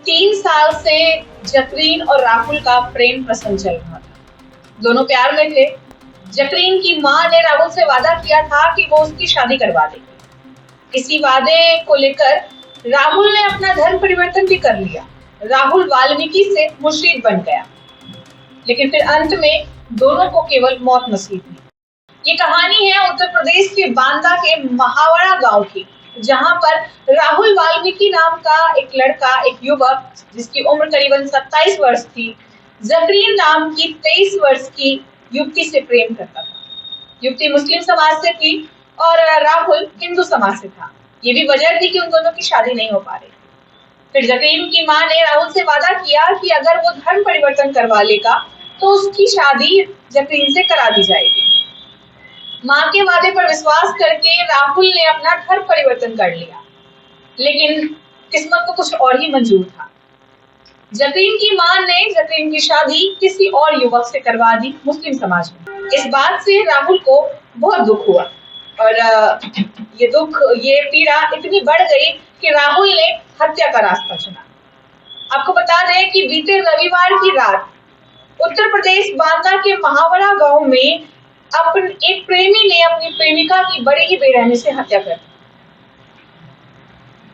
3 साल से जकरीन और राहुल का प्रेम प्रसंग चल रहा था। दोनों प्यार में थे। जकरीन की माँ ने राहुल से वादा किया था कि वो उसकी शादी करवा देगी। इसी वादे को लेकर राहुल ने अपना धर्म परिवर्तन भी कर लिया। राहुल वाल्मीकि से मुर्शिद बन गया, लेकिन फिर अंत में दोनों को केवल मौत नसीब हुई। ये कहानी है उत्तर प्रदेश के बांदा के महावरा गांव की, जहां पर राहुल वाल्मीकि नाम का एक लड़का, एक युवक जिसकी उम्र करीबन 27 वर्ष थी, जकरीन नाम की 23 वर्ष की युवती से प्रेम करता था। युवती मुस्लिम समाज से थी और राहुल हिंदू समाज से था। ये भी वजह थी कि उन दोनों की शादी नहीं हो पा रही। फिर जकरीन की माँ ने राहुल से वादा किया कि अगर वो धर्म परिवर्तन करवा लेगा तो उसकी शादी जकरीन से करा दी जाएगी। माँ के वादे पर विश्वास करके राहुल ने अपना धर्म परिवर्तन कर लिया, लेकिन किस्मत को कुछ और ही मंजूर था। जकरीन की माँ ने जकरीन की शादी किसी और युवक से करवा दी मुस्लिम समाज में। इस बात से राहुल को बहुत दुख हुआ और ये पीड़ा इतनी बढ़ गई कि राहुल ने हत्या का रास्ता चुना। आपको बता दें कि बीते रविवार की रात उत्तर प्रदेश बांदा के महावरा गांव में एक प्रेमी ने अपनी प्रेमिका की बड़ी ही बेरहमी से हत्या कर दी।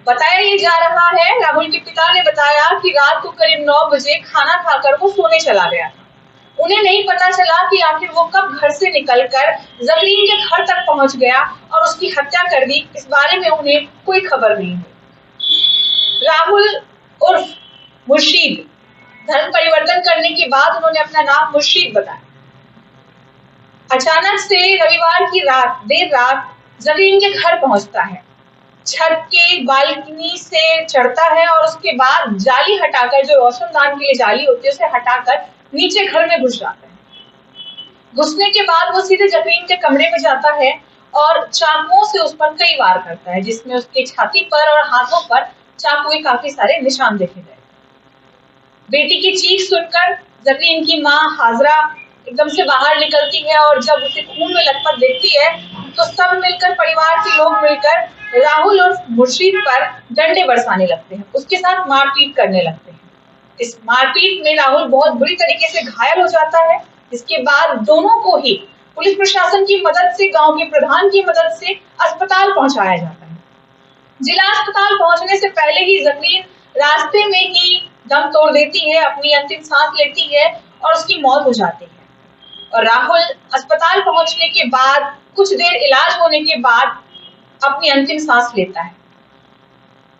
बताया ये जा रहा है, राहुल के पिता ने बताया कि रात को करीब 9 बजे खाना खाकर वो सोने चला गया था। उन्हें नहीं पता चला कि आखिर वो कब घर से निकलकर जकरीन के घर तक पहुंच गया और उसकी हत्या कर दी। इस बारे में उन्हें कोई खबर नहीं हुई। राहुल उर्फ मुर्शीद धर्म परिवर्तन करने के बाद उन्होंने अपना नाम मुर्शीद बताया। अचानक से रविवार की रात देर रात जकरीन के घर पहुंचता है, छत के बालकनी से चढ़ता है और उसके बाद जाली हटाकर, जो रोशनदान के लिए जाली होती है, उसे हटाकर नीचे घर में घुस जाता है। घुसने के बाद वो सीधे जकरीन के कमरे में जाता है और चाकुओं से उस पर कई वार करता है, जिसमें उसके छाती पर और हाथों पर चाकू के काफी सारे निशान देखे गए। बेटी की चीख सुनकर जकरीन की माँ हाजरा एकदम से बाहर निकलती है और जब उसे खून में लथपथ देखती है तो सब मिलकर, परिवार के लोग मिलकर राहुल और मुर्शीद पर डंडे बरसाने लगते हैं, उसके साथ मारपीट करने लगते हैं। इस मारपीट में राहुल बहुत बुरी तरीके से घायल हो जाता है, जिसके बाद दोनों को ही पुलिस प्रशासन की मदद से, गांव के प्रधान की मदद से अस्पताल पहुंचाया जाता है। जिला अस्पताल पहुंचने से पहले ही जकरीन रास्ते में ही दम तोड़ देती है, अपनी अंतिम सांस लेती है और उसकी मौत हो जाती है। और राहुल अस्पताल पहुंचने के बाद, कुछ देर इलाज होने के बाद अपनी अंतिम सांस लेता है।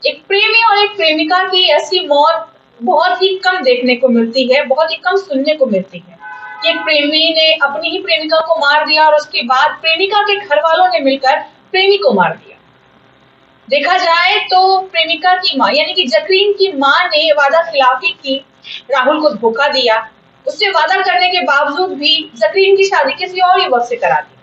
एक प्रेमी और एक प्रेमिका की ऐसी मौत बहुत ही कम देखने को मिलती है, बहुत ही कम सुनने को मिलती है। एक प्रेमी ने अपनी ही प्रेमिका को मार दिया और उसके बाद प्रेमिका के घर वालों ने मिलकर प्रेमी को मार दिया। देखा जाए तो प्रेमिका की माँ यानी कि जकरीन की माँ ने वादा खिलाफी की, राहुल को धोखा दिया। उससे वादा करने के बावजूद भी जकरीन की शादी किसी और युवक से करा दी।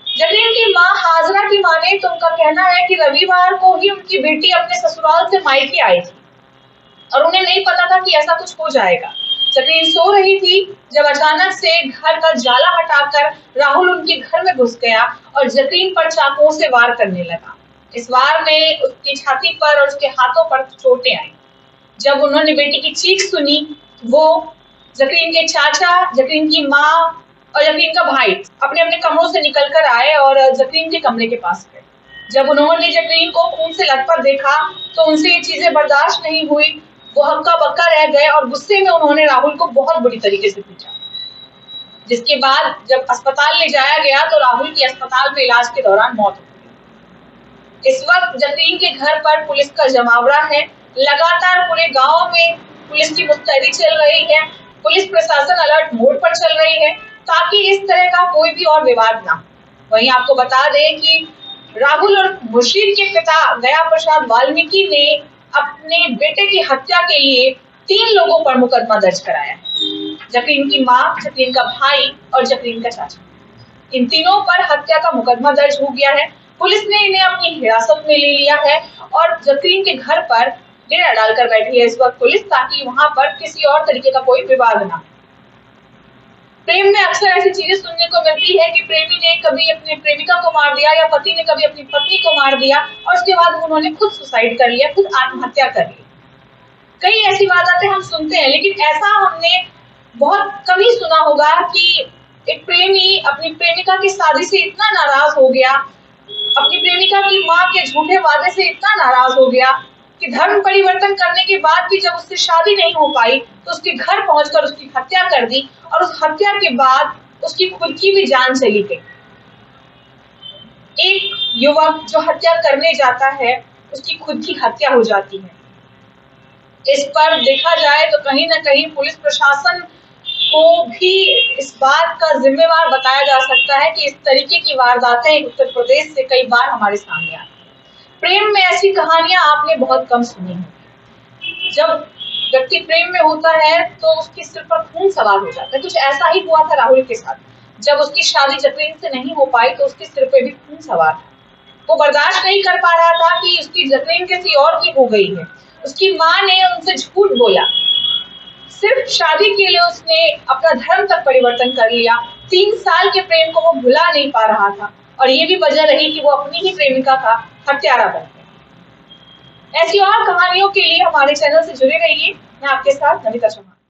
जकरीन की माँ हाजरा की माने तो उनका कहना है कि रविवार को ही उनकी बेटी अपने ससुराल से मायके आई थी और उन्हें नहीं पता था कि ऐसा कुछ हो जाएगा। जकरीन सो रही थी जब अचानक से घर का जाला हटाकर राहुल उनके घर में घुस गया और जकरीन पर चाकुओं से वार करने लगा। इस वार में उसकी छाती पर और उसके हाथों पर चोटें आई। जब उन्होंने बेटी की चीख सुनी, वो जकरीन के चाचा, जकरीन की माँ और जकरीन का भाई अपने अपने कमरों से निकल कर आए और जकरीन के कमरे के पास गए। जब उन्होंने जकरीन को खून से लथपथ देखा तो उनसे ये चीजें बर्दाश्त नहीं हुई। वो हक्का बक्का रह गए और गुस्से में उन्होंने राहुल को बहुत बुरी तरीके से पीटा। जिसके बाद जब अस्पताल ले जाया गया तो राहुल की अस्पताल में इलाज के दौरान मौत हो गई। इस वक्त जकरीन के घर पर पुलिस का जमावड़ा है। लगातार पूरे गांव में पुलिस की मुस्तैदी चल रही है। पुलिस प्रशासन अलर्ट मोड पर चल रही है ताकि इस तरह का कोई भी और विवाद ना हो। वहीं आपको बता दें कि राहुल और मुर्शीद के पिता गया प्रसाद वाल्मीकि ने अपने बेटे की हत्या के लिए 3 लोगों पर मुकदमा दर्ज कराया है। जकरीन की माँ, जकरीन का भाई और जकरीन का चाचा। इन तीनों पर हत्या का मुकदमा दर्ज हो गया है। पुलिस ने इन्हें अपनी हिरासत में ले लिया है और जकरीन के घर पर डेरा डालकर बैठी है इस वक्त पुलिस, ताकि वहां पर किसी और तरीके का कोई विवाद ना हो। प्रेम में अक्सर ऐसी चीजें सुनने को मिलती है कि प्रेमी ने कभी अपनी प्रेमिका को मार दिया या पति ने कभी अपनी पत्नी को मार दिया और उसके बाद उन्होंने खुद सुसाइड कर लिया, खुद आत्महत्या कर ली। कई वारदातें हम सुनते हैं, लेकिन ऐसा हमने बहुत कम ही सुना होगा कि एक प्रेमी अपनी प्रेमिका की शादी से इतना नाराज हो गया, अपनी प्रेमिका की माँ के झूठे वादे से इतना नाराज हो गया कि धर्म परिवर्तन करने के बाद भी जब उससे शादी नहीं हो पाई तो उसके घर पहुंचकर उसकी हत्या कर दी, और उस हत्या के बाद उसकी खुद की भी जान चली गई। एक युवक जो हत्या करने जाता है, उसकी खुद की हत्या हो जाती है। इस पर देखा जाए तो कहीं न कहीं पुलिस प्रशासन को भी इस बात का जिम्मेवार बताया जा सकता है कि इस तरीके की वारदातें उत्तर प्रदेश से कई बार हमारे सामने आती हैं। प्रेम में ऐसी कहानियां आपने बहुत कम सुनी हैं। जब व्यक्ति प्रेम में होता है तो उसके सिर पर खून सवार हो जाता है। कुछ ऐसा ही हुआ था राहुल के साथ। जब उसकी शादी जतरीन से नहीं हो पाई तो उसके सिर पे भी खून सवार था। वो बर्दाश्त नहीं कर पा रहा था कि उसकी जतरीन किसी और की हो गई है। उसकी माँ ने उनसे झूठ बोला। सिर्फ शादी के लिए उसने अपना धर्म तक परिवर्तन कर लिया। 3 साल के प्रेम को वो भुला नहीं पा रहा था, और ये भी वजह रही कि वो अपनी ही प्रेमिका का हत्यारा बन गया। ऐसी और कहानियों के लिए हमारे चैनल से जुड़े रहिए। मैं आपके साथ नमिता चौहान।